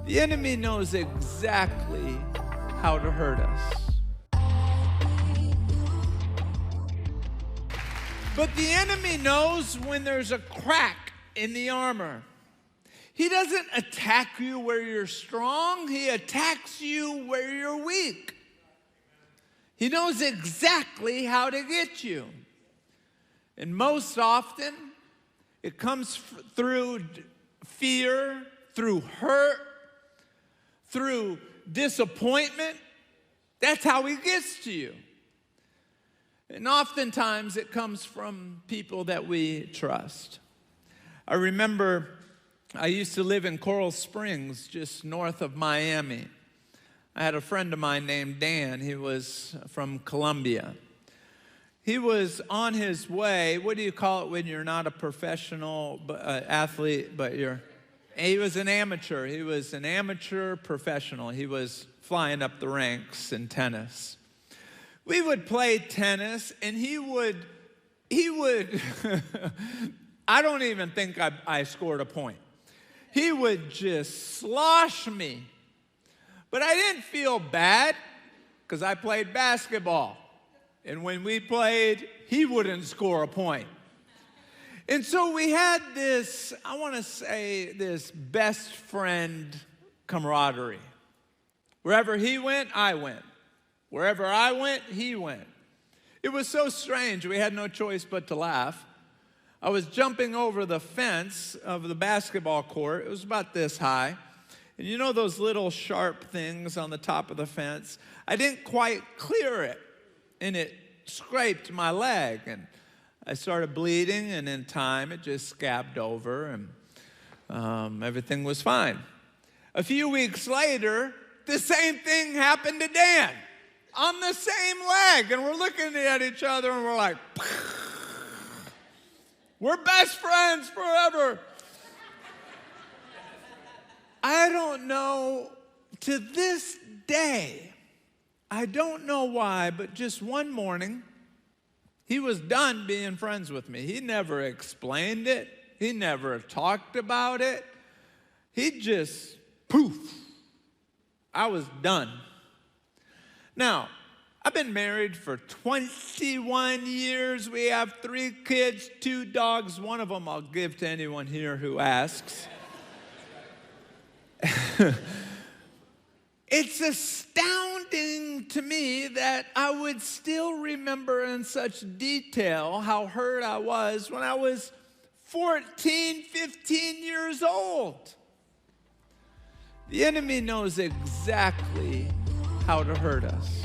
The enemy knows exactly how to hurt us. But the enemy knows when there's a crack in the armor. He doesn't attack you where you're strong. He attacks you where you're weak. He knows exactly how to get you. And most often, it comes through fear, through hurt, through disappointment. That's how he gets to you. And oftentimes it comes from people that we trust. I remember I used to live in Coral Springs, just north of Miami. I had a friend of mine named Dan. He was from Colombia. He was on his way. What do you call it when you're not a professional athlete, but he was an amateur. He was an amateur professional. He was flying up the ranks in tennis. We would play tennis, and he would, I don't even think I scored a point. He would just slosh me. But I didn't feel bad because I played basketball. And when we played, he wouldn't score a point. And so we had this, I want to say, this best friend camaraderie. Wherever he went, I went. Wherever I went, he went. It was so strange, we had no choice but to laugh. I was jumping over the fence of the basketball court. It was about this high. And you know those little sharp things on the top of the fence? I didn't quite clear it, and it scraped my leg. And I started bleeding, and in time, it just scabbed over, and everything was fine. A few weeks later, the same thing happened to Dan. On the same leg, and we're looking at each other and we're like, we're best friends forever. I don't know, to this day, I don't know why, but just one morning, he was done being friends with me. He never explained it. He never talked about it. He just, poof, I was done. Now, I've been married for 21 years. We have 3 kids, 2 dogs. One of them I'll give to anyone here who asks. It's astounding to me that I would still remember in such detail how hurt I was when I was 14, 15 years old. The enemy knows exactly how to hurt us.